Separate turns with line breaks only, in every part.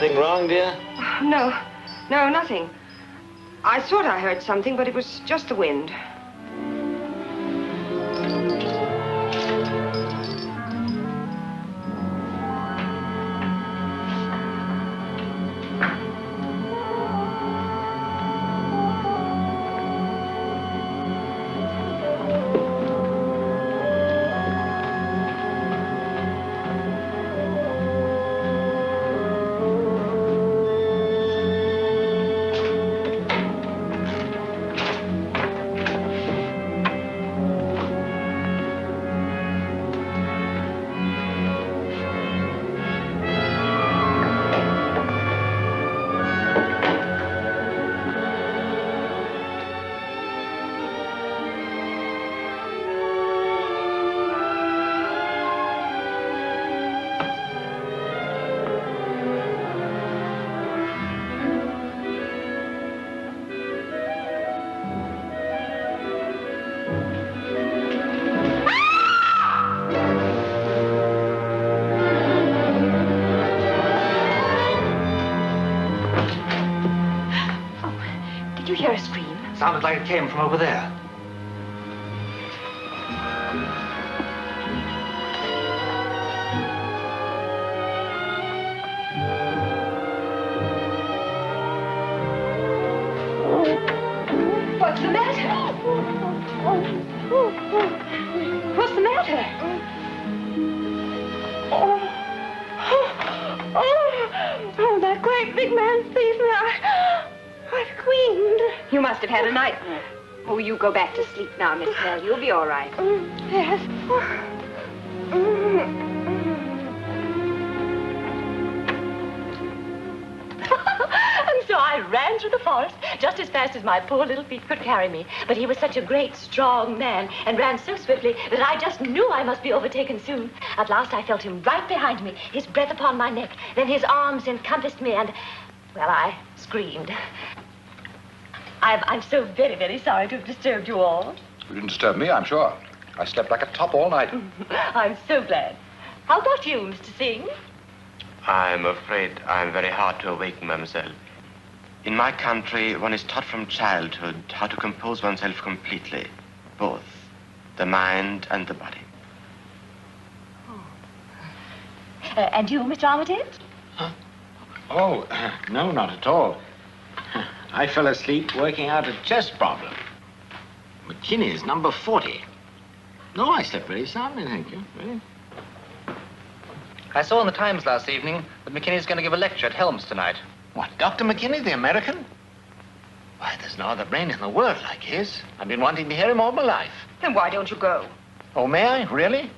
Anything wrong, dear?
No. No, nothing. I thought I heard something, but it was just the wind.
Sounded like it came from over there.
What's the matter? What's the matter? Oh, that great big man sees me. I've screamed. You must have had a nightmare. Oh, you go back to sleep now, Miss Bell. You'll be all right. Yes.
And so I ran through the forest just as fast as my poor little feet could carry me. But he was such a great, strong man and ran so swiftly that I just knew I must be overtaken soon. At last I felt him right behind me, his breath upon my neck. Then his arms encompassed me and, well, I screamed. I'm so very, very sorry to have disturbed you all.
You didn't disturb me, I'm sure. I slept like a top all night.
I'm so glad. How about you, Mr. Singh?
I'm afraid I'm very hard to awaken, mademoiselle. In my country, one is taught from childhood how to compose oneself completely, both the mind and the body.
Oh. And you, Mr. Armitage?
Huh? Oh, no, not at all. I fell asleep working out a chess problem. McKinney's number 40. No, I slept very soundly, thank you. Really.
I saw in the Times last evening that McKinney's going to give a lecture at Helms tonight.
What, Dr. McKinney, the American? Why, there's no other brain in the world like his. I've been wanting to hear him all my life.
Then why don't you go?
Oh, may I? Really?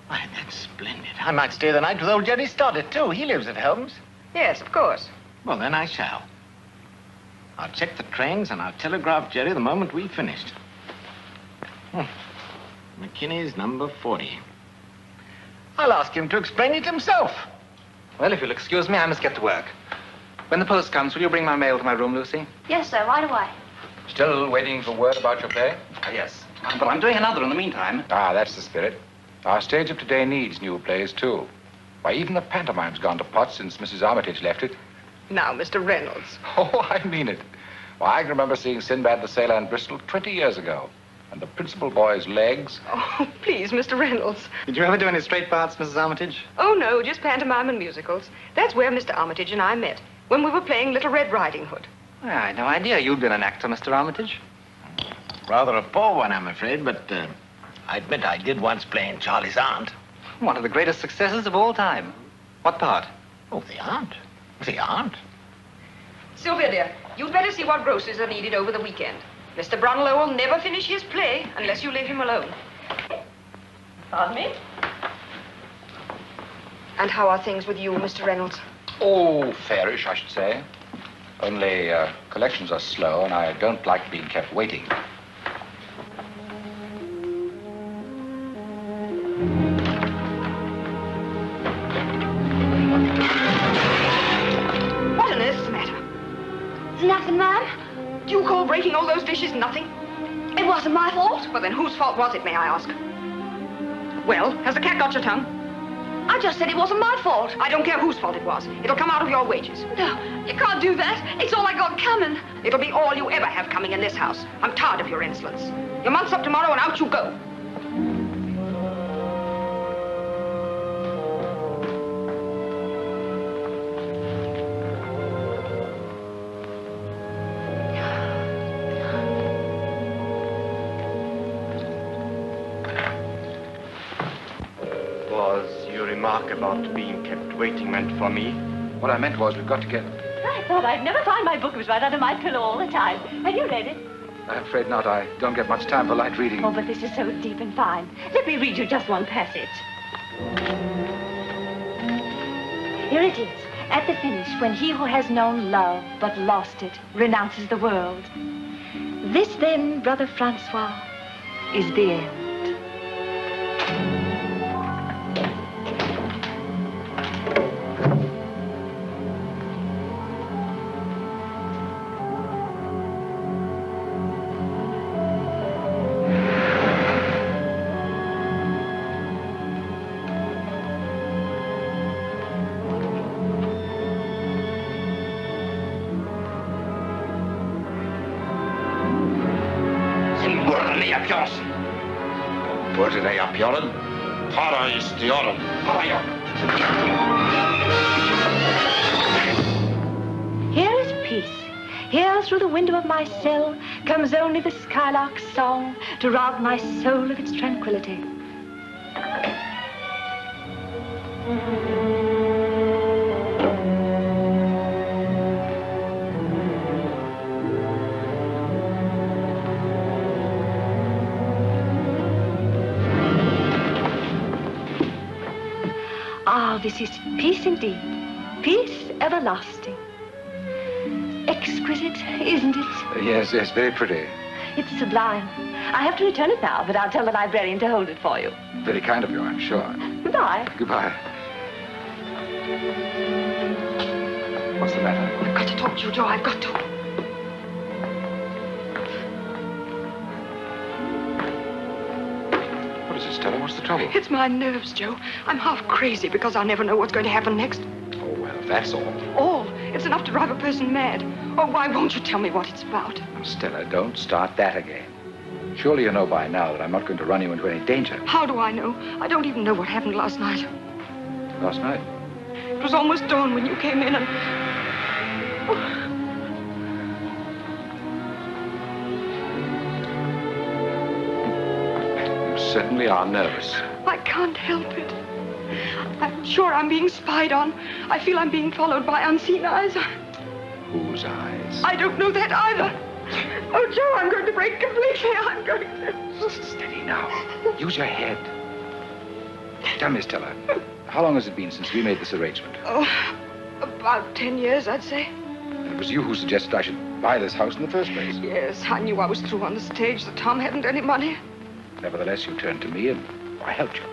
Why, that's splendid. I might stay the night with old Jerry Stoddard, too. He lives at Helms.
Yes, of course.
Well, then I shall. I'll check the trains and I'll telegraph Jerry the moment we've finished. McKinney's number 40. I'll ask him to explain it himself.
Well, if you'll excuse me, I must get to work. When the post comes, will you bring my mail to my room, Lucy?
Yes, sir, right away.
Still waiting for word about your play?
Yes. But I'm doing another in the meantime.
Ah, that's the spirit. Our stage of today needs new plays, too. Why, even the pantomime's gone to pot since Mrs. Armitage left it.
Now, Mr. Reynolds.
Oh, I mean it. Why, I can remember seeing Sinbad the Sailor in Bristol 20 years ago. And the principal boy's legs.
Oh, please, Mr. Reynolds.
Did you ever do any straight parts, Mrs. Armitage?
Oh, no, just pantomime and musicals. That's where Mr. Armitage and I met, when we were playing Little Red Riding Hood.
Well, I had no idea you'd been an actor, Mr. Armitage.
Rather a poor one, I'm afraid, but I admit I did once play in Charlie's Aunt.
One of the greatest successes of all time. What part?
Oh, the aunt. The aunt.
Sylvia, dear, you'd better see what groceries are needed over the weekend. Mr. Brunlow will never finish his play unless you leave him alone.
Pardon me?
And how are things with you, Mr. Reynolds?
Oh, fairish, I should say. Only collections are slow, and I don't like being kept waiting.
What on earth's the matter?
Nothing, ma'am.
Do you call breaking all those dishes nothing?
It wasn't my fault.
Well, then whose fault was it, may I ask? Well, has the cat got your tongue? I just said it wasn't my fault. I don't care whose fault it was. It'll come out of your wages.
No, you can't do that. It's all I got coming.
It'll be all you ever have coming in this house. I'm tired of your insolence. Your month's up tomorrow and out you go.
Remark about being kept waiting meant for me?
What I meant was we've got to get...
I thought I'd never find my book. It was right under my pillow all the time. Have you read it?
I'm afraid not. I don't get much time for light reading.
Oh, but this is so deep and fine. Let me read you just one passage. Here it is. At the finish, when he who has known love but lost it renounces the world. This then, Brother Francois, is the end. Here is peace. Here through the window of my cell comes only the skylark's song to rob my soul of its tranquility. Ah, this is peace indeed. Peace everlasting. Exquisite, isn't it?
Yes, very pretty.
It's sublime. I have to return it now, but I'll tell the librarian to hold it for you.
Very kind of you, I'm sure.
Goodbye.
Goodbye. What's the matter?
I've got to talk to you, Joe. I've got to.
What is it, Stella? What's the trouble?
It's my nerves, Joe. I'm half crazy because I'll never know what's going to happen next.
Oh, well, that's all.
All? It's enough to drive a person mad. Oh, why won't you tell me what it's about?
Now, Stella, don't start that again. Surely you know by now that I'm not going to run you into any danger.
How do I know? I don't even know what happened last night.
Last night?
It was almost dawn when you came in and...
You certainly are nervous.
I can't help it. I'm sure I'm being spied on. I feel I'm being followed by unseen eyes.
Whose eyes?
I don't know that either. Oh, Joe, I'm going to break completely. I'm going to...
Steady now. Use your head. Tell me, Stella, how long has it been since we made this arrangement?
Oh, about 10 years, I'd say.
And it was you who suggested I should buy this house in the first place.
Yes, I knew I was through on the stage, that Tom hadn't any money.
Nevertheless, you turned to me and I helped you.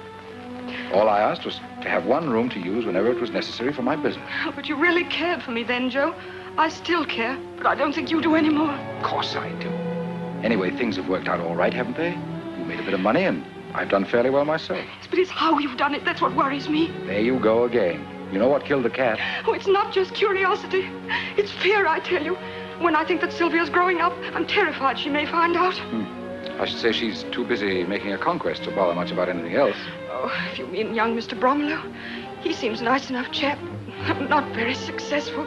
All I asked was to have one room to use whenever it was necessary for my business.
But you really cared for me then, Joe. I still care, but I don't think you do anymore.
Of course I do. Anyway, things have worked out all right, haven't they? You made a bit of money and I've done fairly well myself.
Yes, but it's how you've done it that's what worries me.
There you go again. You know what killed the cat?
Oh, it's not just curiosity. It's fear, I tell you. When I think that Sylvia's growing up, I'm terrified she may find out.
I should say she's too busy making a conquest to bother much about anything else.
Oh, if you mean young Mr. Bromlow, he seems a nice enough chap. Not very successful.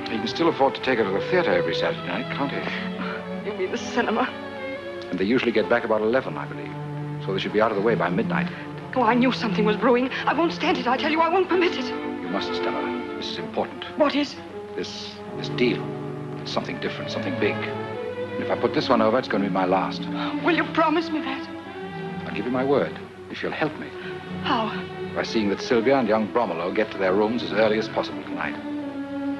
He can still afford to take her to the theater every Saturday night, can't he?
You mean the cinema?
And they usually get back about 11, I believe. So they should be out of the way by midnight.
Oh, I knew something was brewing. I won't stand it. I tell you, I won't permit it.
You mustn't, Stella. This is important.
What is?
This deal. It's something different, something big. And if I put this one over, it's going to be my last.
Will you promise me that?
I'll give you my word, if you'll help me.
How?
By seeing that Sylvia and young Bromelow get to their rooms as early as possible tonight.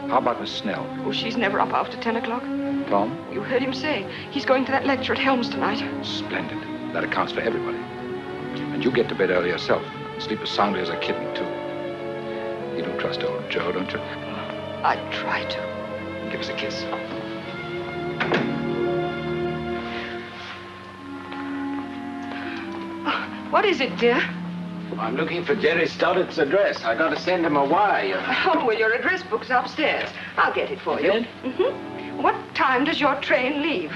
How about Miss Snell?
Oh, she's never up after 10 o'clock.
Tom?
You heard him say. He's going to that lecture at Helms tonight.
Splendid. That accounts for everybody. And you get to bed early yourself. Sleep as soundly as a kitten, too. You don't trust old Joe, don't you?
I try to.
Give us a kiss.
What is it, dear?
I'm looking for Jerry Stoddart's address. I got to send him a wire, you know.
Oh, well, your address book's upstairs. I'll get it for you. Mm-hmm. What time does your train leave?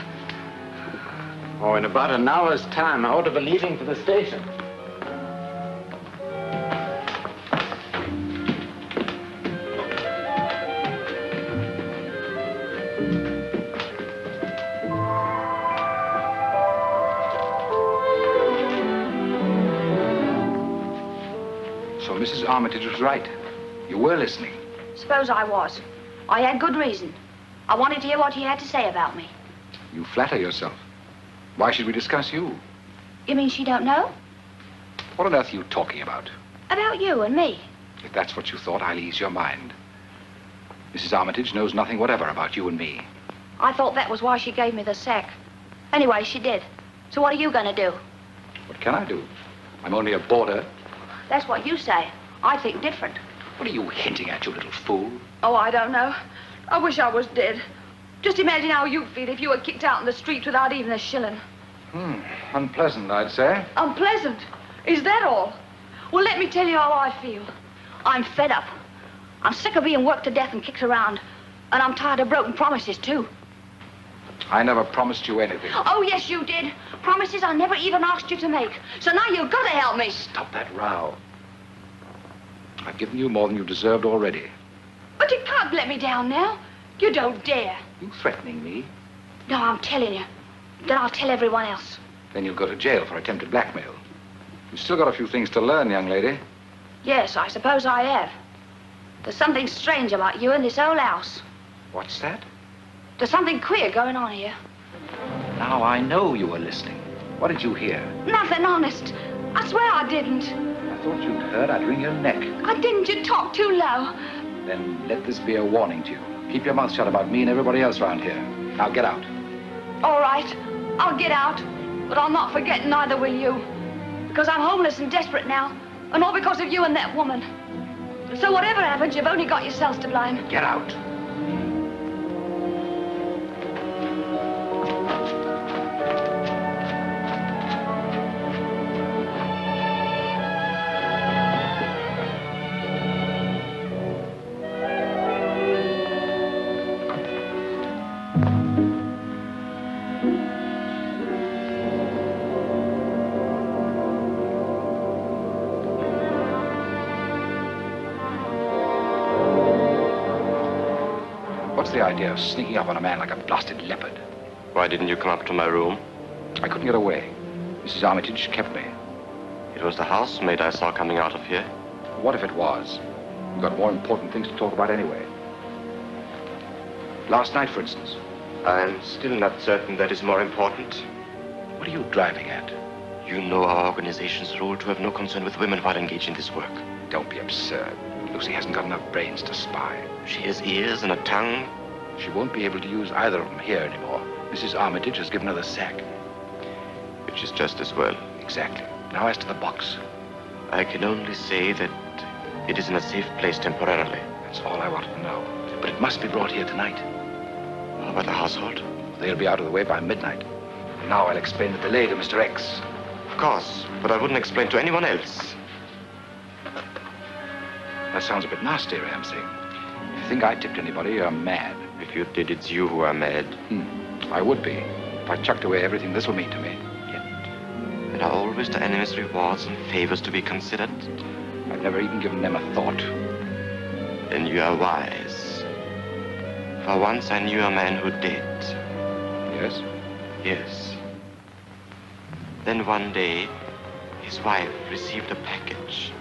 Oh, in about an hour's time. I ought to be leaving for the station.
So Mrs. Armitage was right. You were listening.
Suppose I was. I had good reason. I wanted to hear what he had to say about me.
You flatter yourself. Why should we discuss you?
You mean she don't know?
What on earth are you talking about?
About you and me.
If that's what you thought, I'll ease your mind. Mrs. Armitage knows nothing whatever about you and me.
I thought that was why she gave me the sack. Anyway, she did. So what are you going to do?
What can I do? I'm only a boarder.
That's what you say. I think different.
What are you hinting at, you little fool?
Oh, I don't know. I wish I was dead. Just imagine how you'd feel if you were kicked out in the street without even a shilling.
Unpleasant, I'd say.
Unpleasant? Is that all? Well, let me tell you how I feel.
I'm fed up. I'm sick of being worked to death and kicked around. And I'm tired of broken promises, too.
I never promised you anything.
Oh, yes, you did. Promises I never even asked you to make. So now you've got to help me.
Stop that row. I've given you more than you deserved already.
But you can't let me down now. You don't dare.
You threatening me?
No, I'm telling you. Then I'll tell everyone else.
Then you'll go to jail for attempted blackmail. You've still got a few things to learn, young lady.
Yes, I suppose I have. There's something strange about you in this old house.
What's that?
There's something queer going on here.
Now I know you were listening. What did you hear?
Nothing, honest. I swear I didn't.
I thought you'd heard I'd wring your neck.
I didn't. You talk too low.
Then let this be a warning to you. Keep your mouth shut about me and everybody else around here. Now get out.
All right. I'll get out. But I'll not forget, neither will you. Because I'm homeless and desperate now. And all because of you and that woman. So whatever happens, you've only got yourselves to blame.
Get out. What's the idea of sneaking up on a man like a blasted leopard?
Why didn't you come up to my room?
I couldn't get away. Mrs. Armitage kept me.
It was the housemaid I saw coming out of here.
What if it was? We've got more important things to talk about anyway. Last night, for instance.
I'm still not certain that is more important.
What are you driving at?
You know our organization's rule to have no concern with women while engaged in this work.
Don't be absurd. Lucy hasn't got enough brains to spy.
She has ears and a tongue.
She won't be able to use either of them here anymore. Mrs. Armitage has given her the sack.
Which is just as well.
Exactly. Now as to the box.
I can only say that it is in a safe place temporarily.
That's all I wanted to know. But it must be brought here tonight.
How about the household?
They'll be out of the way by midnight. Now I'll explain the delay to Mr. X.
Of course, but I wouldn't explain to anyone else.
That sounds a bit nasty, Ramsey. If you think I tipped anybody, you're mad.
If you did, it's you who are mad.
I would be. If I chucked away everything this will mean to me.
Yet, there are always the enemy's rewards and favors to be considered.
I've never even given them a thought.
Then you are wise. For once I knew a man who did.
Yes?
Yes. Then one day, his wife received a package.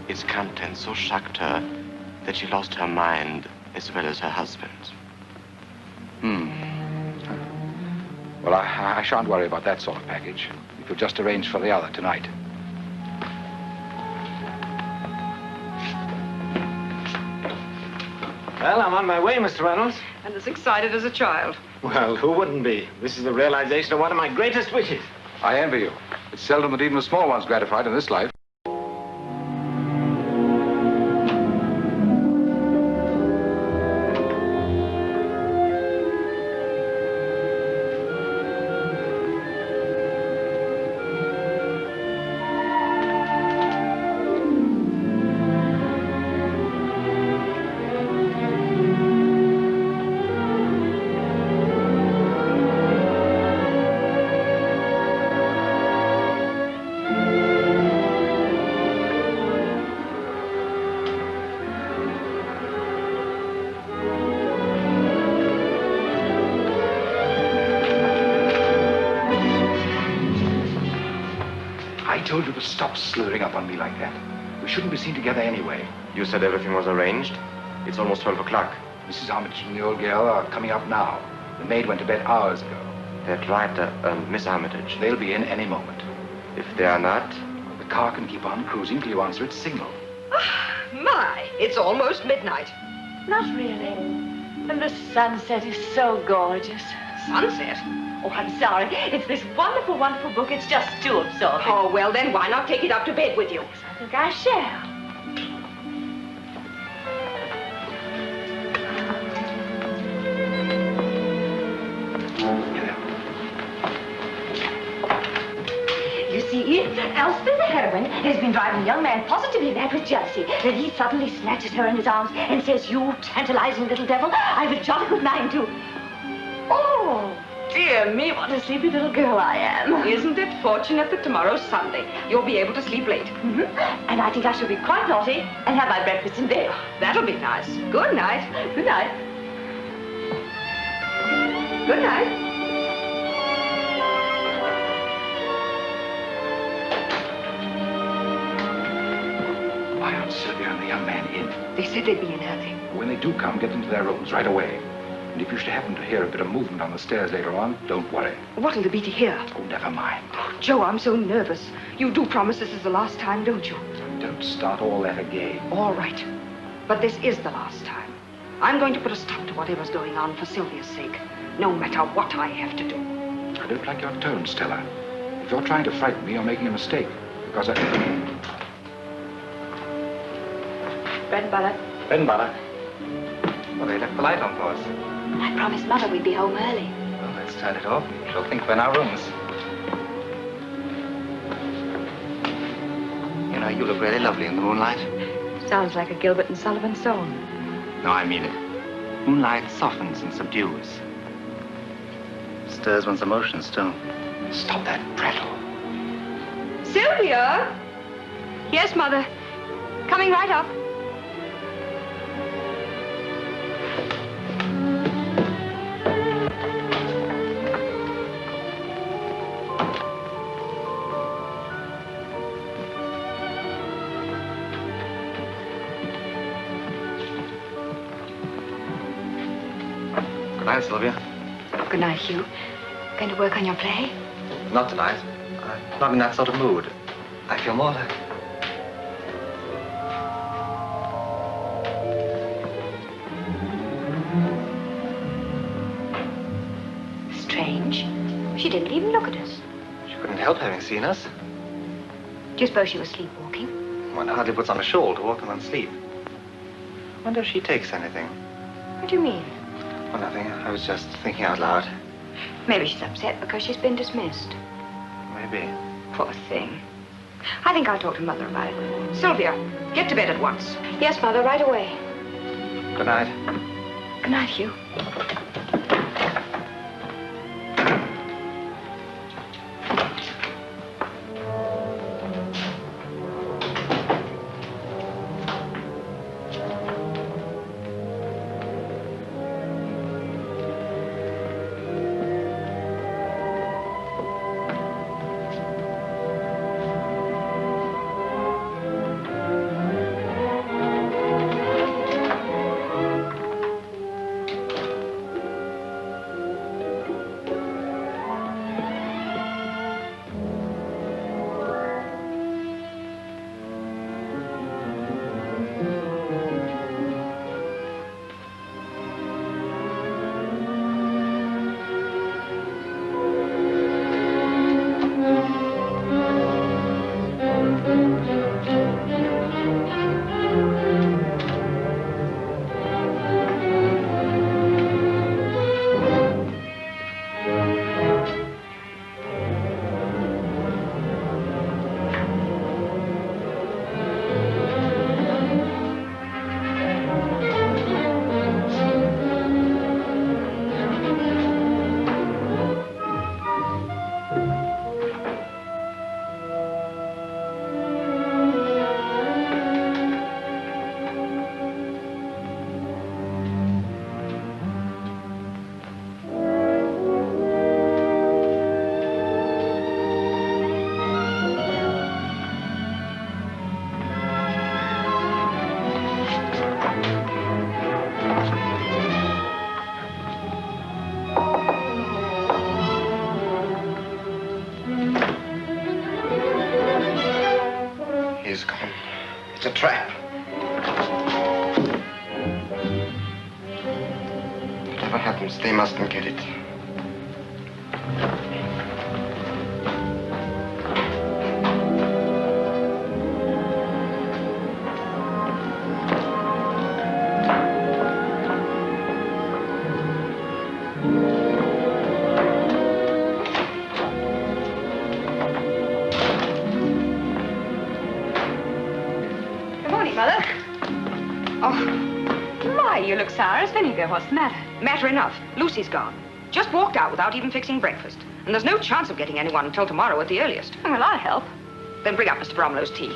Its contents so shocked her that she lost her mind as well as her husband.
Well, I shan't worry about that sort of package. If you'll just arrange for the other tonight.
Well, I'm on my way, Mr. Reynolds.
And as excited as a child.
Well, who wouldn't be? This is the realization of one of my greatest wishes.
I envy you. It's seldom that even the small one's gratified in this life. told you to stop slurring up on me like that. We shouldn't be seen together anyway.
You said everything was arranged. It's almost 12 o'clock.
Mrs. Armitage and the old girl are coming up now. The maid went to bed hours ago.
That's right, Miss Armitage.
They'll be in any moment.
If they are not...
The car can keep on cruising till you answer its signal.
My, it's almost midnight.
Not really. And the sunset is so gorgeous.
Sunset?
Oh, I'm sorry. It's this wonderful, wonderful book. It's just too absorbing.
Oh, well, then why not take it up to bed with you?
I think I shall. You see, Elspeth, the heroine, has been driving a young man positively mad with jealousy. Then he suddenly snatches her in his arms and says, "You tantalizing little devil, I've a jolly good mind to..." Oh, dear me, what a sleepy little girl I am.
Isn't it fortunate that tomorrow's Sunday? You'll be able to sleep late.
And I think I shall be quite naughty and have my breakfast in bed.
That'll be nice. Good night.
Good night.
Good night.
Why aren't Sylvia and the young man in?
They said they'd be in early.
When they do come, get into their rooms right away. And if you should happen to hear a bit of movement on the stairs later on, don't worry.
What'll there be to hear?
Oh, never mind.
Oh, Joe, I'm so nervous. You do promise this is the last time, don't you?
Don't start all that again.
All right. But this is the last time. I'm going to put a stop to whatever's going on for Sylvia's sake, no matter what I have to do.
I don't like your tone, Stella. If you're trying to frighten me, you're making a mistake. Because
Bread and butter.
Bread and butter. Well, they left the light on for us.
I promised Mother we'd be home early.
Well, let's turn it off. She'll think we're in our rooms. You know, you look really lovely in the moonlight.
Sounds like a Gilbert and Sullivan song.
No, I mean it. Moonlight softens and subdues. Stirs one's emotions, too.
Stop that prattle.
Sylvia? Yes, Mother. Coming right up.
Good night, Sylvia.
Good night, Hugh. Going to work on your play?
Not tonight. I'm not in that sort of mood. I feel more like...
Strange. She didn't even look at us.
She couldn't help having seen us.
Do you suppose she was sleepwalking?
One hardly puts on a shawl to walk in one's sleep. Wonder if she takes anything.
What do you mean?
Well, nothing. I was just thinking out loud.
Maybe she's upset because she's been dismissed.
Maybe.
Poor thing. I think I'll talk to Mother about it. Sylvia, get to bed at once.
Yes, Mother, right away.
Good night.
Good night, Hugh.
trap. Whatever happens, they mustn't get it.
You look sour as vinegar. What's the matter?
Matter enough. Lucy's gone. Just walked out without even fixing breakfast. And there's no chance of getting anyone until tomorrow at the earliest.
Well, I'll help.
Then bring up Mr. Bromlow's tea.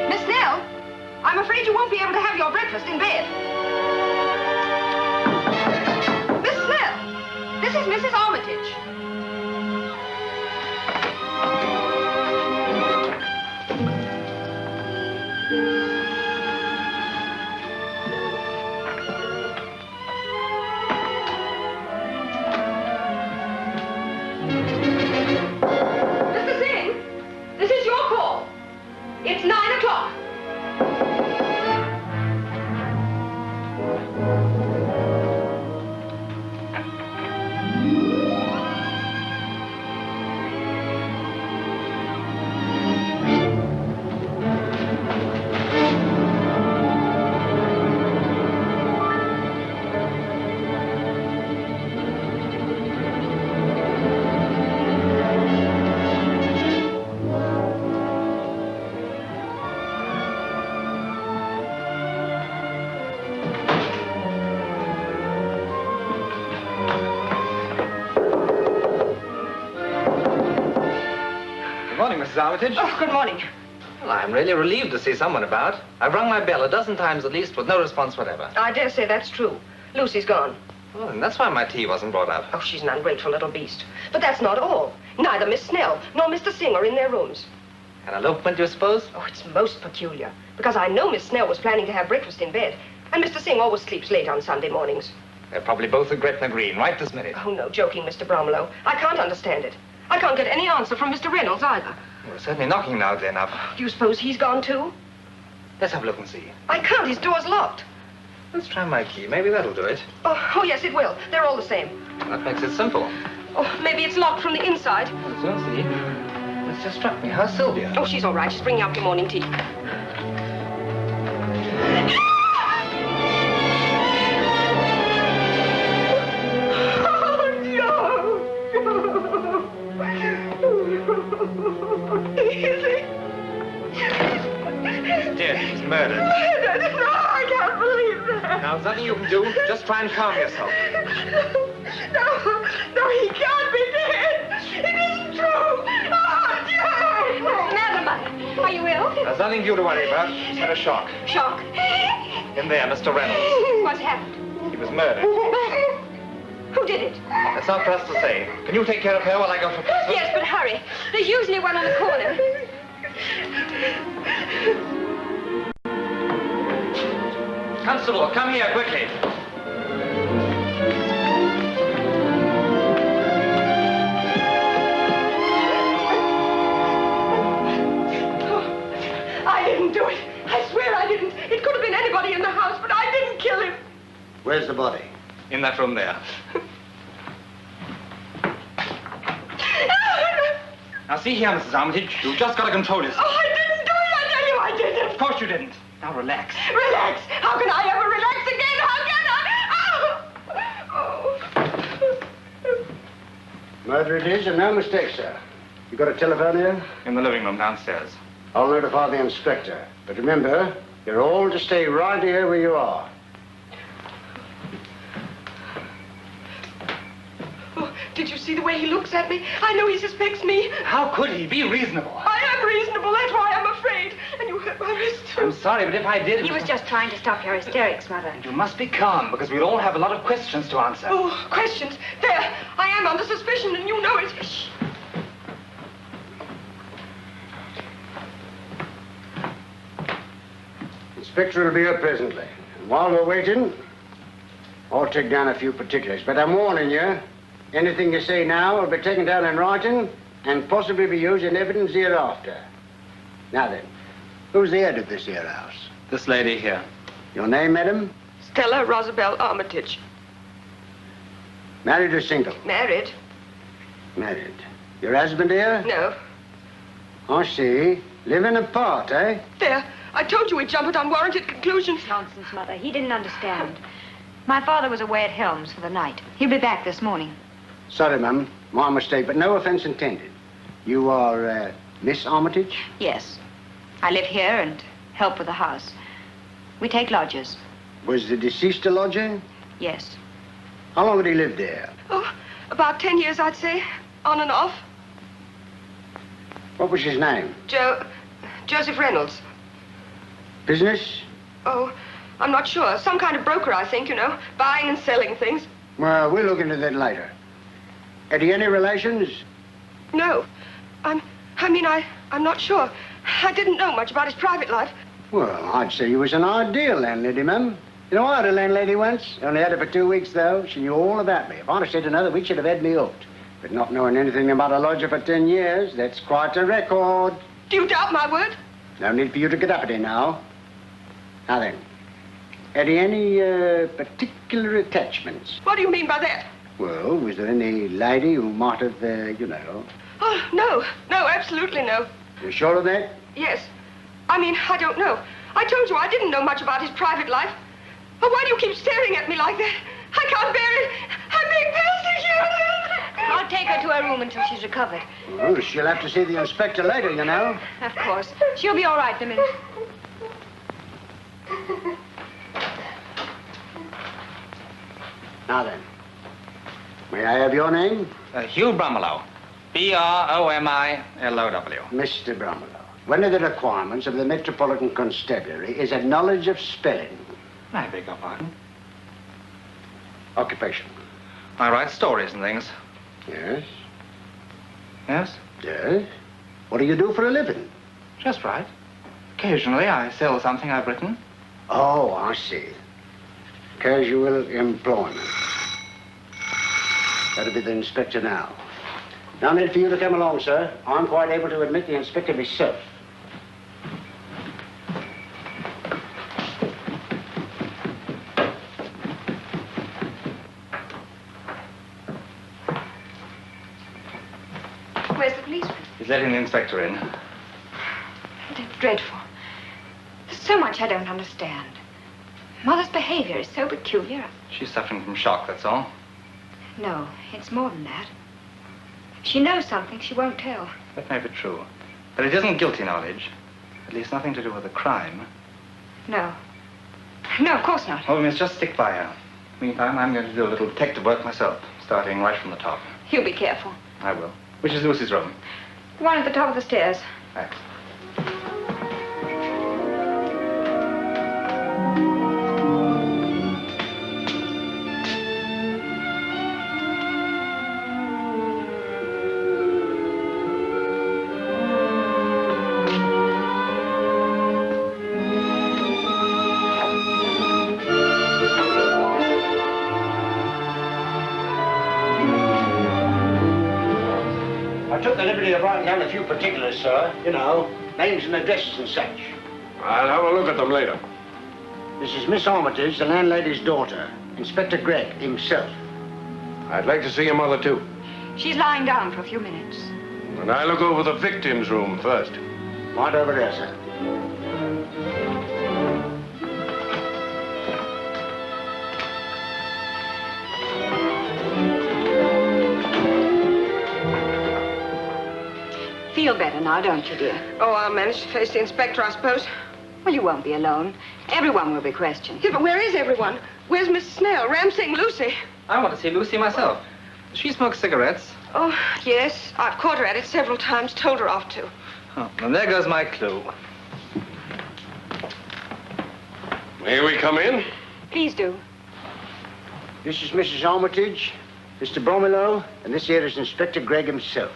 Miss Snell, I'm afraid you won't be able to have your breakfast in bed. This is Mrs. Armitage. Mr. Singh, this is your call. It's 9 o'clock.
Mrs. Armitage.
Oh, good morning.
Well, I'm really relieved to see someone about. I've rung my bell a dozen times at least with no response whatever.
I dare say that's true. Lucy's gone.
Oh, and that's why my tea wasn't brought up.
Oh, she's an ungrateful little beast. But that's not all. Neither Miss Snell nor Mr. Singh are in their rooms.
An elopement, you suppose?
Oh, it's most peculiar. Because I know Miss Snell was planning to have breakfast in bed. And Mr. Singh always sleeps late on Sunday mornings.
They're probably both at Gretna Green right this minute.
Oh, no, joking, Mr. Bromlow. I can't understand it. I can't get any answer from Mr. Reynolds either.
We're certainly knocking now then up.
Do you suppose he's gone too?
Let's have a look and see.
I can't. His door's locked.
Let's try my key. Maybe that'll do it.
Oh, yes, it will. They're all the same.
That makes it simple.
Oh, maybe it's locked from the inside.
Let's soon see. It's just struck me. How's Sylvia?
Oh, she's all right. She's bringing up your morning tea.
He's murdered.
No, I can't believe that.
Now, there's nothing you can do. Just try and calm yourself.
No, he can't be dead. It isn't true. Oh, Joe.
Lederman, are you ill?
There's nothing for you to worry about. He's had a shock.
Shock.
In there, Mr. Reynolds.
What's happened?
He was murdered.
Who did it?
That's not for us to say. Can you take care of her while I go for breakfast?
Yes, but hurry. There's usually one on the corner.
Constable, come here quickly.
I didn't do it. I swear I didn't. It could have been anybody in the house, but I didn't kill him.
Where's the body?
In that room there. Now, see here, Mrs. Armitage. You've just got to control yourself.
Oh, I didn't do it. I tell you I didn't.
Of course you didn't. Now, relax.
Relax. How can I ever relax again? How can I?
Murder it is, and no mistake, sir. You got a telephone here?
In the living room downstairs.
I'll notify the inspector. But remember, you're all to stay right here where you are.
Oh, did you see the way he looks at me? I know he suspects me.
How could he? Be reasonable.
I am reasonable. That's why I'm afraid. And you hurt my wrist, too.
I'm sorry, but if I did...
He was just trying to stop your hysterics, Mother.
You must be calm, because we'll all have a lot of questions to answer.
Oh, questions. There. I am under suspicion, and you know it. Shh.
Inspector will be up presently.
While we're waiting, I'll take down a few particulars. But I'm warning you, anything you say now will be taken down in writing and possibly be used in evidence hereafter. Now then, who's the head of this here house?
This lady here.
Your name, madam?
Stella Rosabelle Armitage.
Married or single?
Married?
Married. Your husband here?
No.
I see. Living apart, eh?
There. I told you we'd jump at unwarranted conclusions.
Nonsense, Mother. He didn't understand. My father was away at Helms for the night. He'll be back this morning.
Sorry, ma'am. My mistake, but no offense intended. You are, Miss Armitage?
Yes. I live here and help with the house. We take lodgers.
Was the deceased a lodger?
Yes.
How long had he lived there?
Oh, about 10 years, I'd say. On and off.
What was his name?
Joseph Reynolds.
Business?
Oh, I'm not sure. Some kind of broker, I think, you know. Buying and selling things.
Well, we'll look into that later. Had he any relations?
No. I'm not sure. I didn't know much about his private life.
Well, I'd say he was an ideal landlady, ma'am. You know, I had a landlady once. Only had her for 2 weeks, though. She knew all about me. If I'd have stayed another week, she'd have had me hooked. But not knowing anything about a lodger for 10 years, that's quite a record.
Do you doubt my word?
No need for you to get uppity now. Now then, had he any particular attachments?
What do you mean by that?
Well, was there any lady who might have, you know...
Oh, no. No, absolutely no.
You sure of that?
Yes. I don't know. I told you I didn't know much about his private life. Oh, why do you keep staring at me like that? I can't bear it. I'm being persecuted.
I'll take her to her room until she's recovered.
Well, she'll have to see the inspector later, you know.
Of course. She'll be all right in a minute.
Now then, may I have your name?
Hugh Bromelow. Bromilo.
Mr. Bromelow, one of the requirements of the Metropolitan Constabulary is a knowledge of spelling.
I beg your pardon?
Occupation.
I write stories and things.
Yes?
Yes?
Yes? What do you do for a living?
Just right. Occasionally I sell something I've written.
Oh, I see. Casual employment. That'll be the inspector now. No need for you to come along, sir. I'm quite able to admit the inspector myself.
Where's the policeman?
He's letting the inspector in.
That's dreadful. There's so much I don't understand. Mother's behavior is so peculiar.
She's suffering from shock, that's all.
No, it's more than that. If she knows something, she won't tell.
That may be true. But it isn't guilty knowledge. At least nothing to do with a crime.
No. No, of course not.
Oh, we must just stick by her. Meantime, I'm going to do a little detective work myself, starting right from the top.
You be careful.
I will. Which is Lucy's room?
The one at the top of the stairs.
Thanks.
I took the liberty of writing down a few particulars, sir. You know, names and addresses and such.
I'll have a look at them later.
This is Miss Armitage, the landlady's daughter. Inspector Gregg himself.
I'd like to see your mother, too.
She's lying down for a few minutes.
And I'll look over the victim's room first.
Right over there, sir.
Feel better now, don't you, dear?
Oh, I'll manage to face the inspector, I suppose.
Well, you won't be alone. Everyone will be questioned.
Yeah, but where is everyone? Where's Mrs. Snell, Ramsay, and Lucy?
I want to see Lucy myself. She smokes cigarettes.
Oh, yes. I've caught her at it several times, told her off to.
Oh, and there goes my clue.
May we come in?
Please do.
This is Mrs. Armitage, Mr. Bromelow, and this here is Inspector Gregg himself.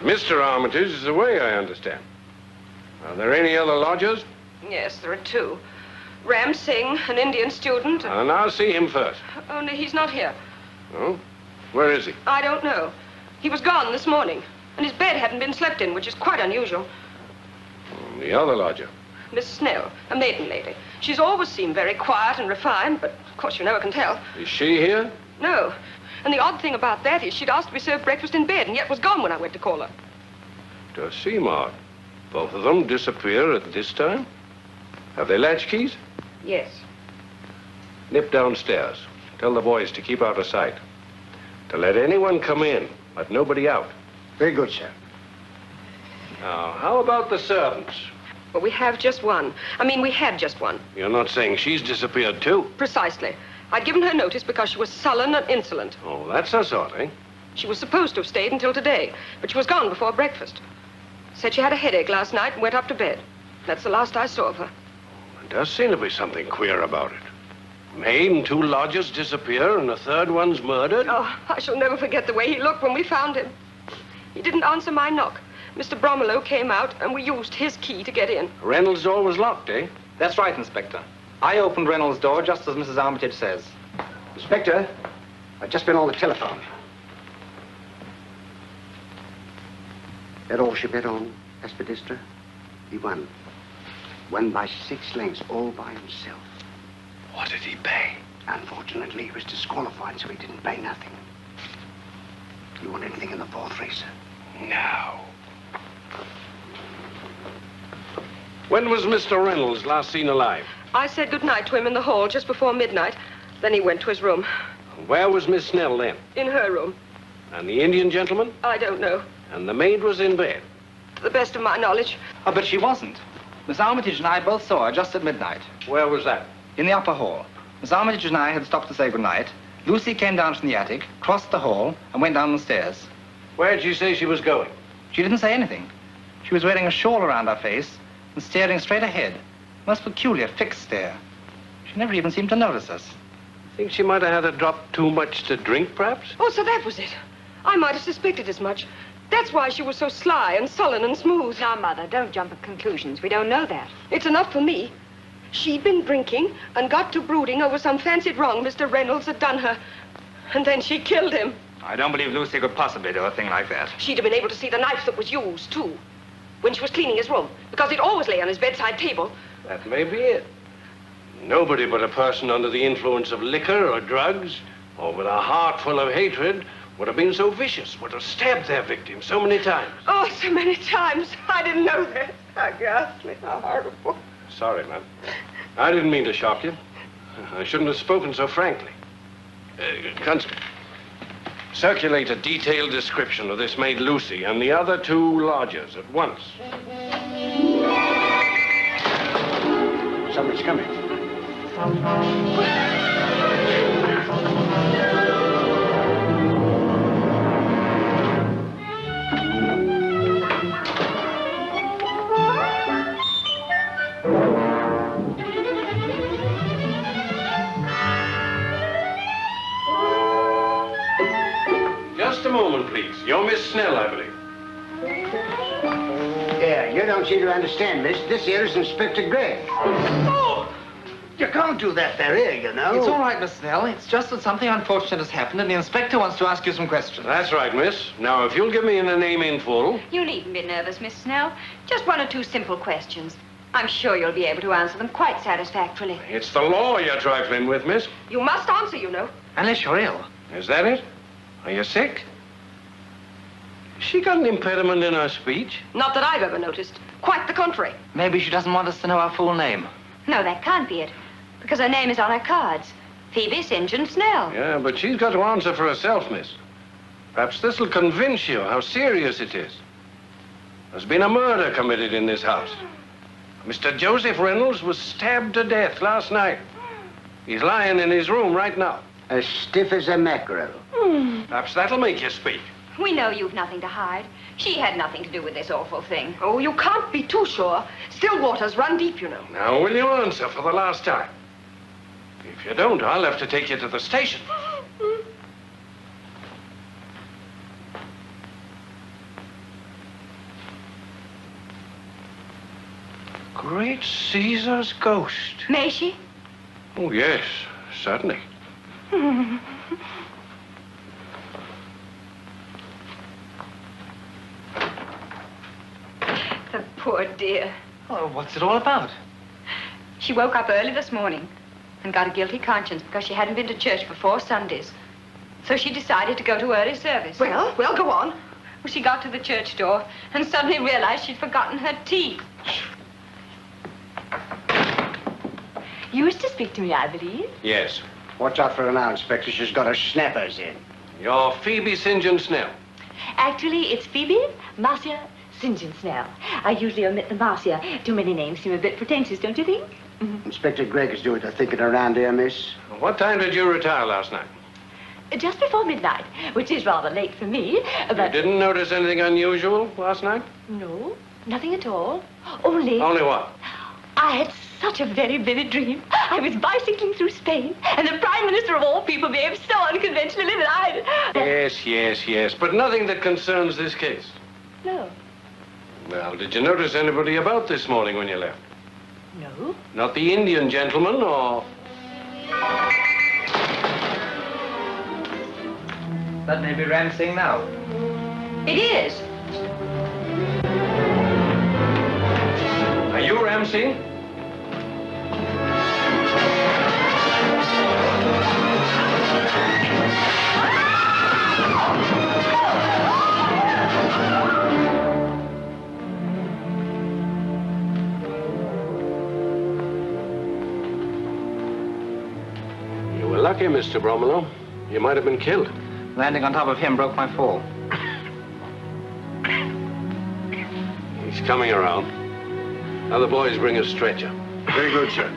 Mr. Armitage is away, I understand. Are there any other lodgers?
Yes, there are two. Ram Singh, an Indian student.
And I'll see him first.
Only he's not here.
Oh? Where is he?
I don't know. He was gone this morning, and his bed hadn't been slept in, which is quite unusual.
The other lodger.
Miss Snell, a maiden lady. She's always seemed very quiet and refined, but of course you never can tell.
Is she here?
No. And the odd thing about that is she'd asked to be served breakfast in bed, and yet was gone when I went to call her.
Does seem odd. Both of them disappear at this time? Have they latchkeys?
Yes.
Nip downstairs. Tell the boys to keep out of sight. To let anyone come in, but nobody out.
Very good, sir.
Now, how about the servants?
Well, we have just one. We had just one.
You're not saying she's disappeared, too?
Precisely. I'd given her notice because she was sullen and insolent.
Oh, that's her sort, eh?
She was supposed to have stayed until today, but she was gone before breakfast. Said she had a headache last night and went up to bed. That's the last I saw of her.
There does seem to be something queer about it. Maid and 2 lodgers disappear, and the third one's murdered?
Oh, I shall never forget the way he looked when we found him. He didn't answer my knock. Mr. Bromelow came out, and we used his key to get in.
Reynolds' door was locked, eh?
That's right, Inspector. I opened Reynolds' door just as Mrs. Armitage says.
Inspector, I've just been on the telephone. That all she bet on, Aspidistra? He won. Won by 6 lengths, all by himself.
What did he pay?
Unfortunately, he was disqualified, so he didn't pay nothing. You want anything in the 4th race, sir?
No. When was Mr. Reynolds last seen alive?
I said goodnight to him in the hall just before midnight. Then he went to his room.
Where was Miss Snell then?
In her room.
And the Indian gentleman?
I don't know.
And the maid was in bed?
To the best of my knowledge.
Oh, but she wasn't. Miss Armitage and I both saw her just at midnight.
Where was that?
In the upper hall. Miss Armitage and I had stopped to say goodnight. Lucy came down from the attic, crossed the hall, and went down the stairs.
Where did she say she was going?
She didn't say anything. She was wearing a shawl around her face and staring straight ahead. Most peculiar, fixed stare. She never even seemed to notice us.
Think she might have had a drop too much to drink, perhaps?
Oh, so that was it. I might have suspected as much. That's why she was so sly and sullen and smooth.
Now, Mother, don't jump at conclusions. We don't know that.
It's enough for me. She'd been drinking and got to brooding over some fancied wrong Mr. Reynolds had done her. And then she killed him.
I don't believe Lucy could possibly do a thing like that.
She'd have been able to see the knife that was used, too, when she was cleaning his room, because it always lay on his bedside table.
That may be it. Nobody but a person under the influence of liquor or drugs, or with a heart full of hatred, would have been so vicious, would have stabbed their victim so many times.
Oh, so many times. I didn't know that. How ghastly, how horrible.
Sorry, ma'am. I didn't mean to shock you. I shouldn't have spoken so frankly. Constable, circulate a detailed description of this maid Lucy and the other 2 lodgers at once.
Someone's coming.
Just a moment, please. You're Miss Snell, I believe.
Yeah, you don't seem to understand, miss. This here is Inspector Gregg.
Oh! You can't do that there, you know.
It's all right, Miss Snell. It's just that something unfortunate has happened, and the inspector wants to ask you some questions.
That's right, miss. Now, if you'll give me a name in full.
You needn't be nervous, Miss Snell. Just 1 or 2 simple questions. I'm sure you'll be able to answer them quite satisfactorily.
It's the law you're trifling with, miss.
You must answer, you know.
Unless you're ill.
Is that it? Are you sick? Has she got an impediment in her speech?
Not that I've ever noticed. Quite the contrary.
Maybe she doesn't want us to know our full name.
No, that can't be it, because her name is on her cards. Phoebe St. John Snell.
Yeah, but she's got to answer for herself, miss. Perhaps this'll convince you how serious it is. There's been a murder committed in this house. Mr. Joseph Reynolds was stabbed to death last night. He's lying in his room right now.
As stiff as a mackerel.
Perhaps that'll make you speak.
We know you've nothing to hide. She had nothing to do with this awful thing.
Oh, you can't be too sure. Still waters run deep, you know.
Now, will you answer for the last time? If you don't, I'll have to take you to the station. great Caesar's ghost.
May she?
Oh, yes, certainly.
The poor dear.
Oh, what's it all about?
She woke up early this morning and got a guilty conscience because she hadn't been to church for 4 Sundays. So she decided to go to early service.
Well, go on.
Well, she got to the church door and suddenly realized she'd forgotten her teeth.
You wish to speak to me, I believe.
Yes.
Watch out for her now, Inspector. She's got her snappers in.
You're Phoebe St. John Snell.
Actually, it's Phoebe Marcia St. John Snell. I usually omit the Marcia. Too many names seem a bit pretentious, don't you think?
Inspector Gregg is doing the thinking around here, miss.
What time did you retire last night?
Just before midnight, which is rather late for me, but...
You didn't notice anything unusual last night?
No, nothing at all. Only...
Only what?
I had such a very vivid dream. I was bicycling through Spain, and the Prime Minister of all people behaved so unconventionally that I...
Yes, but nothing that concerns this case.
No.
Well, did you notice anybody about this morning when you left?
No.
Not the Indian gentleman, or...
That may be Ramsing now.
It is.
Are you Ramsey? You were lucky, Mr. Bromelo. You might have been killed.
Landing on top of him broke my fall.
He's coming around. Now the boys bring a stretcher.
Very good, sir.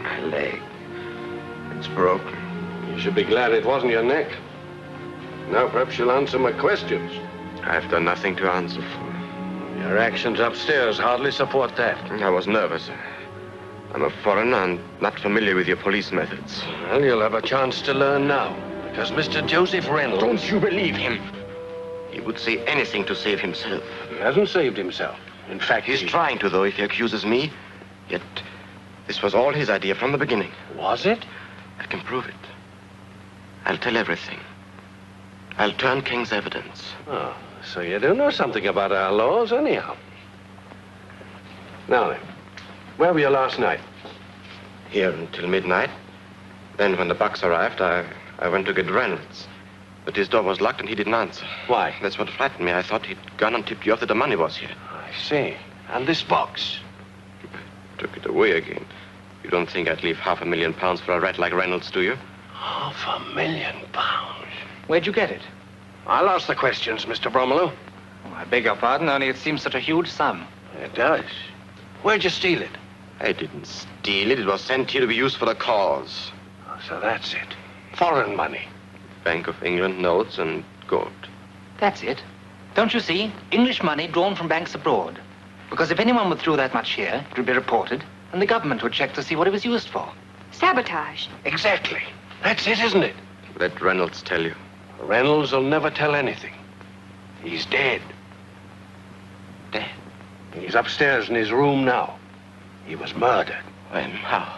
My leg. It's broken.
You should be glad it wasn't your neck. Now perhaps you'll answer my questions.
I've done nothing to answer for.
Your actions upstairs hardly support that.
I was nervous. I'm a foreigner and not familiar with your police methods.
Well, you'll have a chance to learn now. Because Mr. Joseph Reynolds...
Don't you believe him? He would say anything to save himself.
He hasn't saved himself. In fact,
He's trying to, though, if he accuses me. Yet, this was all his idea from the beginning.
Was it?
I can prove it. I'll tell everything. I'll turn King's evidence.
Oh, so you do know something about our laws, anyhow. Now then, where were you last night?
Here until midnight. Then, when the bucks arrived, I went to get Reynolds. But his door was locked and he didn't answer.
Why?
That's what frightened me. I thought he'd gone and tipped you off that the money was here.
I see. And this box?
Took it away again. You don't think I'd leave £500,000 for a rat like Reynolds, do you?
£500,000?
Where'd you get it?
I'll ask the questions, Mr. Bromelo.
Oh, I beg your pardon, only it seems such a huge sum.
It does. Where'd you steal it?
I didn't steal it. It was sent here to be used for the cause.
Oh, so that's it. Foreign money.
Bank of England notes and gold.
That's it. Don't you see? English money drawn from banks abroad. Because if anyone withdrew that much here, it would be reported, and the government would check to see what it was used for.
Sabotage.
Exactly. That's it, isn't it?
Let Reynolds tell you.
Reynolds will never tell anything. He's dead.
Dead?
He's upstairs in his room now. He was murdered.
When? How?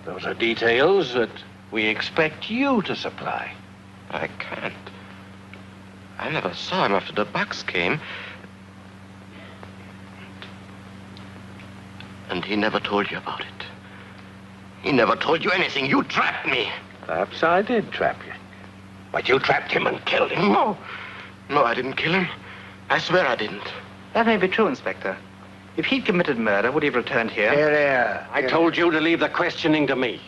Those are details that we expect you to supply.
I can't. I never saw him after the bucks came. And he never told you about it. He never told you anything. You trapped me.
Perhaps I did trap you. But you trapped him and killed him.
No. No, I didn't kill him. I swear I didn't.
That may be true, Inspector. If he'd committed murder, would he have returned here?
Here.
I told you to leave the questioning to me.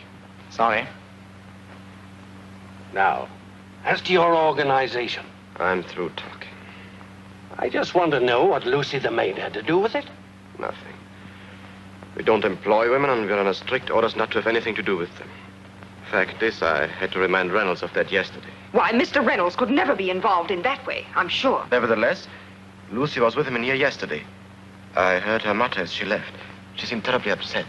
Sorry.
Now, as to your organization.
I'm through talking.
I just want to know what Lucy the maid had to do with it.
Nothing. We don't employ women, and we're under strict orders not to have anything to do with them. Fact is, I had to remind Reynolds of that yesterday.
Why, Mr. Reynolds could never be involved in that way, I'm sure.
Nevertheless, Lucy was with him in here yesterday. I heard her mutter as she left. She seemed terribly upset.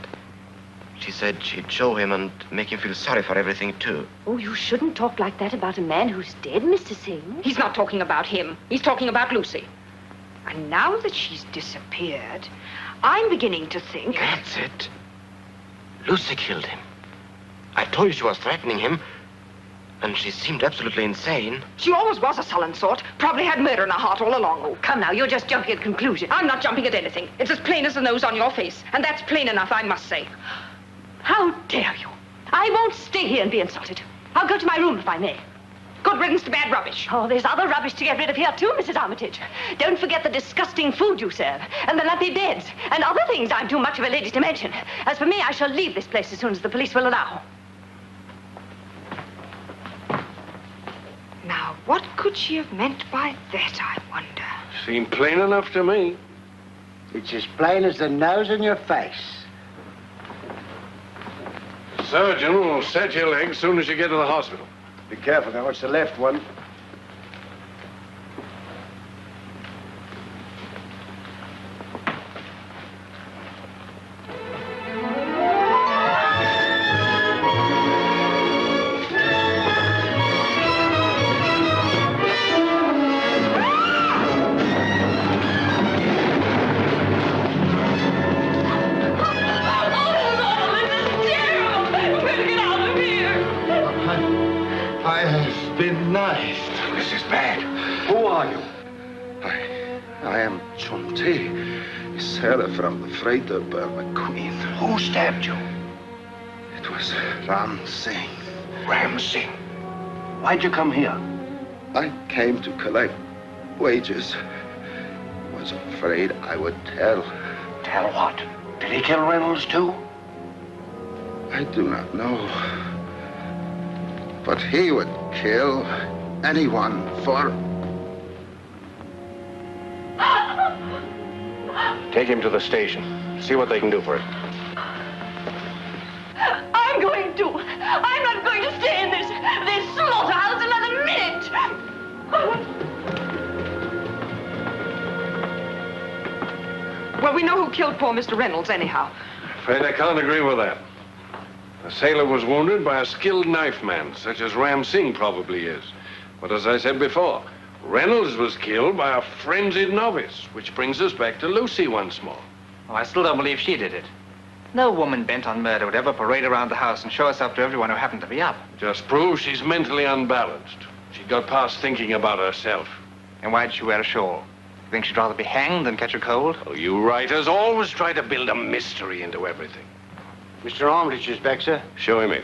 She said she'd show him and make him feel sorry for everything, too.
Oh, you shouldn't talk like that about a man who's dead, Mr. Singh.
He's not talking about him. He's talking about Lucy. And now that she's disappeared, I'm beginning to think...
That's it. Lucy killed him. I told you she was threatening him, and she seemed absolutely insane.
She always was a sullen sort. Probably had murder in her heart all along.
Oh, come now, you're just jumping at conclusions.
I'm not jumping at anything. It's as plain as the nose on your face. And that's plain enough, I must say.
How dare you? I won't stay here and be insulted. I'll go to my room if I may.
Good riddance to bad rubbish.
Oh, there's other rubbish to get rid of here, too, Mrs. Armitage. Don't forget the disgusting food you serve, and the lumpy beds, and other things I'm too much of a lady to mention. As for me, I shall leave this place as soon as the police will allow.
Now, what could she have meant by that, I wonder?
Seemed plain enough to me.
It's as plain as the nose on your face.
Surgeon will set your leg as soon as you get to the hospital.
Be careful now, it's the left one.
From the Frieda Queen.
Who stabbed you?
It was Ram Singh.
Ram Singh? Why'd you come here?
I came to collect wages. Was afraid I would tell.
Tell what? Did he kill Reynolds too?
I do not know. But he would kill anyone for...
Take him to the station. See what they can do for him.
I'm going to. I'm not going to stay in this slaughterhouse another minute.
Well, we know who killed poor Mr. Reynolds, anyhow.
Afraid I can't agree with that. The sailor was wounded by a skilled knife man, such as Ram Singh probably is. But as I said before, Reynolds was killed by a frenzied novice, which brings us back to Lucy once more.
Oh, I still don't believe she did it. No woman bent on murder would ever parade around the house and show herself to everyone who happened to be up.
Just proves she's mentally unbalanced. She got past thinking about herself.
And why'd she wear a shawl? You think she'd rather be hanged than catch a cold?
Oh, you writers always try to build a mystery into everything.
Mr. Armitage is back, sir.
Show him in.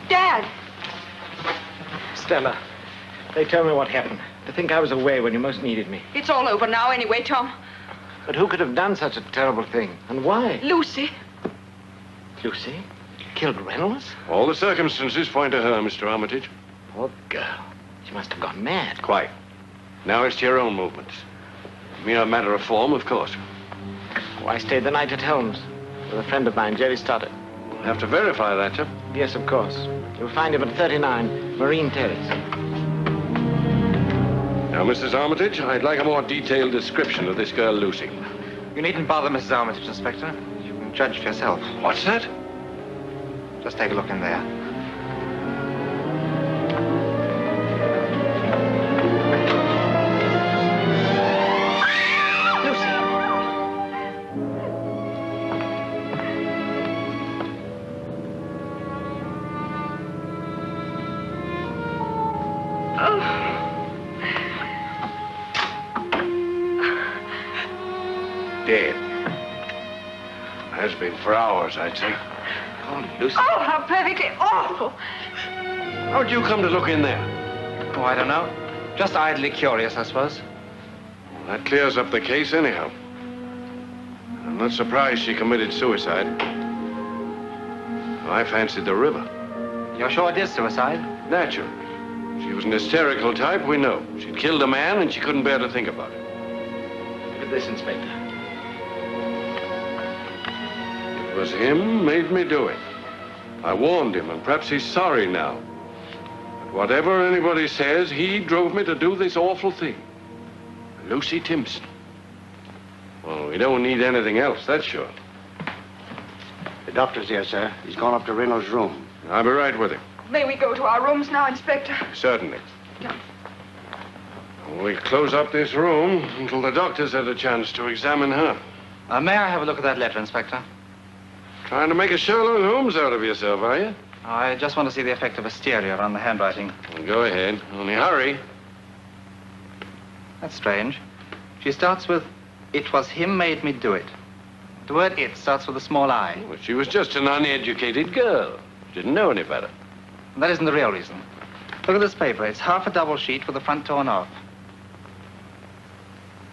Dad!
Stella, they tell me what happened. I think I was away when you most needed me.
It's all over now anyway, Tom.
But who could have done such a terrible thing? And why?
Lucy.
Lucy? Killed Reynolds?
All the circumstances point to her, Mr. Armitage.
Poor girl. She must have gone mad.
Quite. Now it's to your own movements. Mere matter of form, of course.
Oh, I stayed the night at Helms with a friend of mine, Jerry Stoddard.
We'll have to verify that, sir.
Yes, of course. You'll find him at 39 Marine Terrace.
Now, Mrs. Armitage, I'd like a more detailed description of this girl, Lucy.
You needn't bother, Mrs. Armitage, Inspector. You can judge for yourself.
What's that?
Just take a look in there.
Dead. Has been for hours, I'd say.
Oh, Lucy.
Oh, how perfectly awful.
How'd you come to look in there?
Oh, I don't know. Just idly curious, I suppose.
Well, that clears up the case anyhow. I'm not surprised she committed suicide. I fancied the river.
You're sure it is suicide?
Naturally. She was an hysterical type, we know. She'd killed a man and she couldn't bear to think about it.
Look at this, Inspector.
It was him made me do it. I warned him, and perhaps he's sorry now. But whatever anybody says, he drove me to do this awful thing. Lucy Timpson. Well, we don't need anything else, that's sure.
doctor's here, sir. He's gone up to Reynolds' room.
I'll be right with him.
May we go to our rooms now, Inspector?
Certainly.
Yeah.
We'll close up this room until the doctor's had a chance to examine her.
May I have a look at that letter, Inspector?
Trying to make a Sherlock Holmes out of yourself, are you?
I just want to see the effect of hysteria on the handwriting.
Well, go ahead. Only hurry.
That's strange. She starts with, "It was him made me do it." The word "it" starts with a small I.
Well, she was just an uneducated girl. Didn't know any better.
That isn't the real reason. Look at this paper. It's half a double sheet with the front torn off.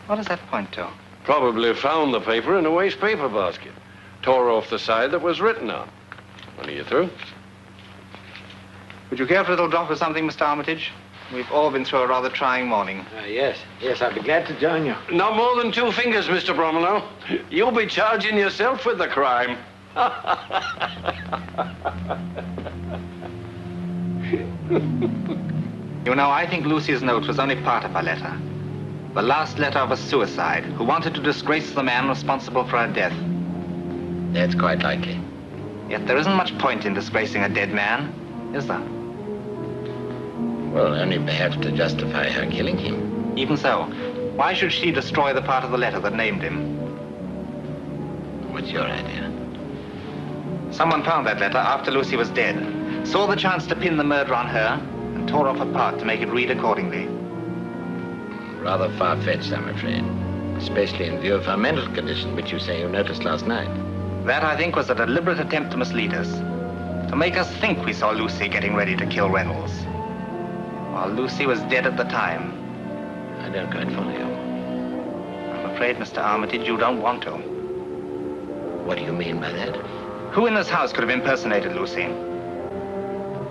What does that point to?
Probably found the paper in a waste paper basket. Tore off the side that was written on. When are you through?
Would you care for a little drop of something, Mr. Armitage? We've all been through a rather trying morning.
Yes, I'd be glad to join you.
Not more than 2 fingers, Mr. Bromwell. You'll be charging yourself with the crime.
You know, I think Lucy's note was only part of her letter. The last letter of a suicide who wanted to disgrace the man responsible for her death.
That's quite likely.
Yet there isn't much point in disgracing a dead man, is there?
Well, only perhaps to justify her killing him.
Even so, why should she destroy the part of the letter that named him?
What's your idea?
Someone found that letter after Lucy was dead, saw the chance to pin the murder on her, and tore off a part to make it read accordingly.
Rather far-fetched, I'm afraid. Especially in view of her mental condition, which you say you noticed last night.
That, I think, was a deliberate attempt to mislead us. To make us think we saw Lucy getting ready to kill Reynolds. While Lucy was dead at the time.
I don't quite follow you.
I'm afraid, Mr. Armitage, you don't want to.
What do you mean by that?
Who in this house could have impersonated Lucy?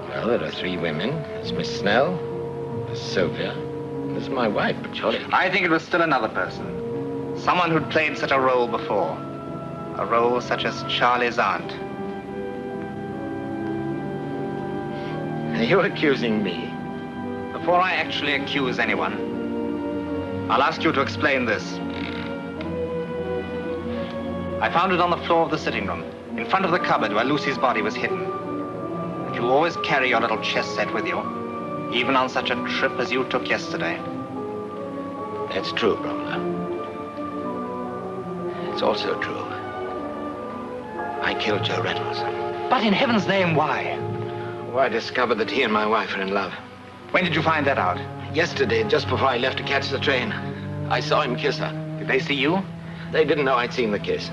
Well, there are 3 women. There's Miss Snell, there's Sylvia, and there's my wife, but surely...
I think it was still another person. Someone who'd played such a role before. A role such as Charlie's aunt.
Are you accusing me?
Before I actually accuse anyone, I'll ask you to explain this. I found it on the floor of the sitting room, in front of the cupboard where Lucy's body was hidden. And you always carry your little chess set with you, even on such a trip as you took yesterday.
That's true, Bromwell. It's also true. I killed Joe Reynolds.
But in heaven's name, why?
Oh, I discovered that he and my wife are in love.
When did you find that out?
Yesterday, just before I left to catch the train. I saw him kiss her.
Did they see you?
They didn't know I'd seen the kiss.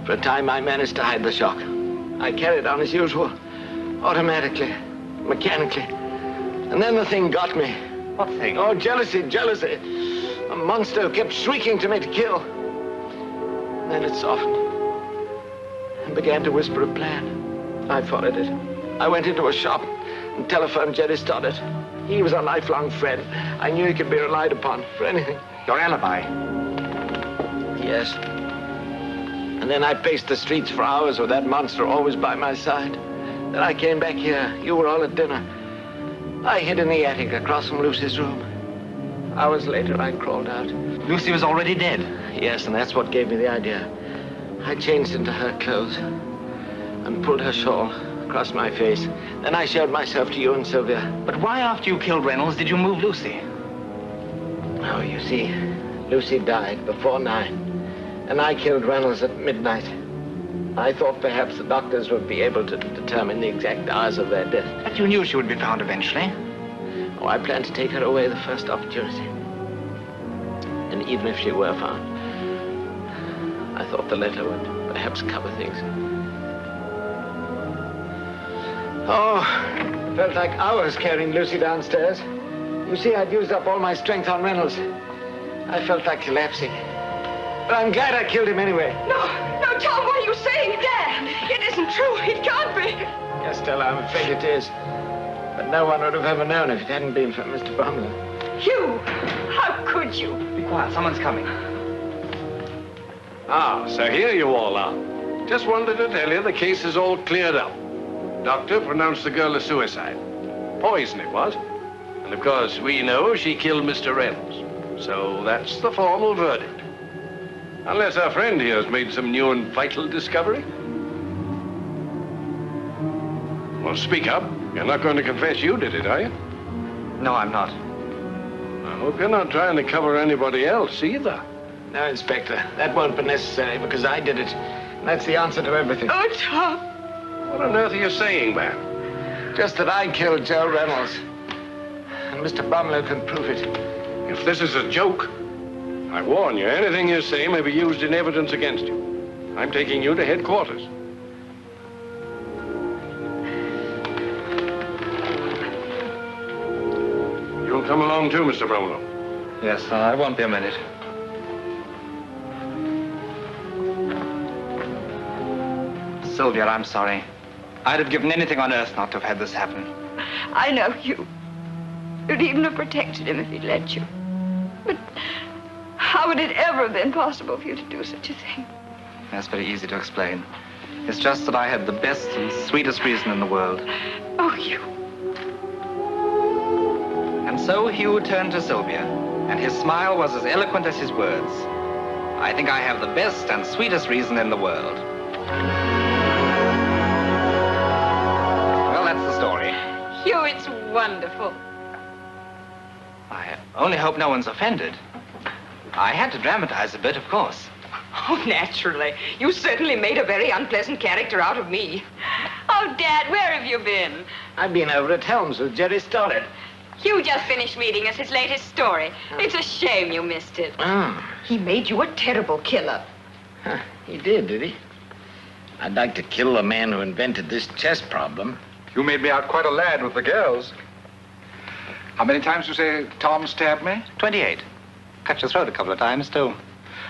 For a time, I managed to hide the shock. I carried on as usual, automatically, mechanically. And then the thing got me.
What thing?
Oh, jealousy, jealousy. A monster who kept shrieking to me to kill. And then it softened and began to whisper a plan. I followed it. I went into a shop and telephoned Jerry Stoddart. He was a lifelong friend. I knew he could be relied upon for anything.
Your alibi?
Yes. And then I paced the streets for hours with that monster always by my side. Then I came back here. You were all at dinner. I hid in the attic across from Lucy's room. Hours later, I crawled out.
Lucy was already dead?
Yes, and that's what gave me the idea. I changed into her clothes and pulled her shawl across my face. Then I showed myself to you and Sylvia.
But why, after you killed Reynolds, did you move Lucy?
Oh, you see, Lucy died before 9. And I killed Reynolds at midnight. I thought perhaps the doctors would be able to determine the exact hours of their death.
But you knew she would be found eventually.
Oh, I planned to take her away the first opportunity. And even if she were found, I thought the letter would perhaps cover things. Oh, it felt like hours carrying Lucy downstairs. You see, I'd used up all my strength on Reynolds. I felt like collapsing. But I'm glad I killed him anyway.
No, Tom, what are you saying? Dad, it isn't true. It can't be.
Yes, Stella, I'm afraid it is. But no one would have ever known if it hadn't been for Mr. Bromwell.
You, how could you?
Be quiet, someone's coming.
Ah, so here you all are. Just wanted to tell you the case is all cleared up. Doctor pronounced the girl a suicide. Poison it was. And of course, we know she killed Mr. Reynolds. So that's the formal verdict. Unless our friend here has made some new and vital discovery. Well, speak up. You're not going to confess you did it, are you?
No, I'm not.
I hope you're not trying to cover anybody else either.
No, Inspector. That won't be necessary because I did it. That's the answer to everything.
Oh, Tom.
What on earth are you saying, man?
Just that I killed Joe Reynolds. And Mr. Bromlow can prove it.
If this is a joke, I warn you, anything you say may be used in evidence against you. I'm taking you to headquarters. You'll come along too, Mr. Bromlow.
Yes, I won't be a minute. Sylvia, I'm sorry. I'd have given anything on earth not to have had this happen.
I know you. You'd even have protected him if he'd let you. But how would it ever have been possible for you to do such a thing?
That's very easy to explain. It's just that I had the best and sweetest reason in the world.
Oh, Hugh.
And so Hugh turned to Sylvia, and his smile was as eloquent as his words. I think I have the best and sweetest reason in the world. Well, that's the story.
Hugh, it's wonderful.
I only hope no one's offended. I had to dramatize a bit, of course.
Oh, naturally. You certainly made a very unpleasant character out of me. Oh, Dad, where have you been?
I've been over at Helms with Jerry Stoddard.
Hugh just finished reading us his latest story. It's a shame you missed it.
Oh.
He made you a terrible killer.
Huh, he did he? I'd like to kill the man who invented this chess problem.
You made me out quite a lad with the girls. How many times you say Tom stabbed me?
28. Cut your throat a couple of times, too.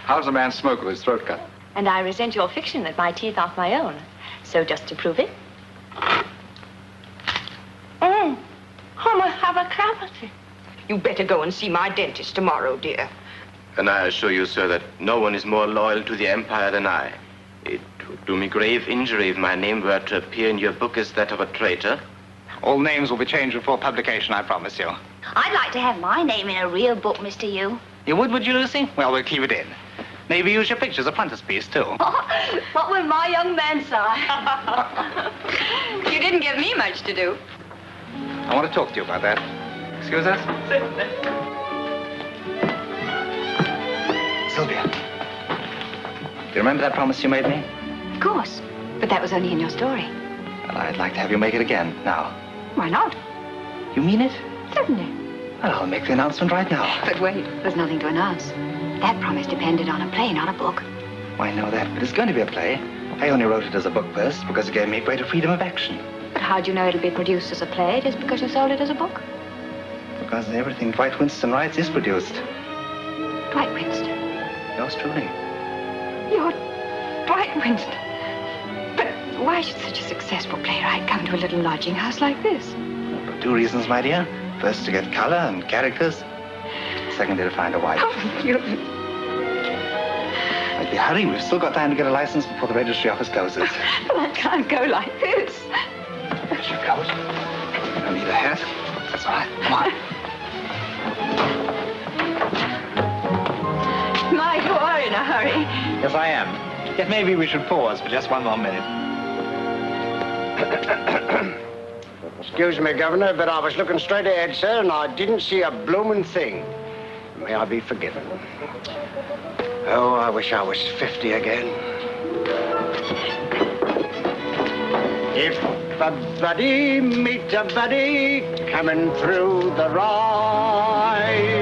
How does a man smoke with his throat cut?
And I resent your fiction that my teeth aren't my own. So just to prove it.
I have a cavity. You better go and see my dentist tomorrow, dear.
And I assure you, sir, that no one is more loyal to the Empire than I. It would do me grave injury if my name were to appear in your book as that of a traitor.
All names will be changed before publication, I promise you.
I'd like to have my name in a real book, Mr. Yu.
You would you, Lucy? Well, we'll keep it in. Maybe use your picture as a frontispiece, too.
What will my young man say?
You didn't give me much to do.
I want to talk to you about that. Excuse us? Sylvia. Do you remember that promise you made me?
Of course. But that was only in your story.
Well, I'd like to have you make it again, now.
Why not?
You mean it?
Certainly.
Well, I'll make the announcement right now.
But wait, there's nothing to announce. That promise depended on a play, not a book.
Well, I know that, but it's going to be a play. I only wrote it as a book first because it gave me greater freedom of action.
But how'd you know it'll be produced as a play just because you sold it as a book?
Because everything Dwight Winston writes is produced.
Dwight Winston?
Yours truly.
You're Dwight Winston? But why should such a successful playwright come to a little lodging house like this?
Well, for 2 reasons, my dear. First, to get color and characters. Secondly, to find a wife.
Oh, you...
But hurry, we've still got time to get a license before the registry office closes.
Well, I can't go like this.
Here's your coat. You don't need a hat. That's all right. Come on.
My, you are in a hurry.
Yes, I am. Yet maybe we should pause for just 1 more minute.
Excuse me, Governor, but I was looking straight ahead, sir, and I didn't see a blooming thing. May I be forgiven. Oh, I wish I was 50 again. If a buddy meets a buddy coming through the ride,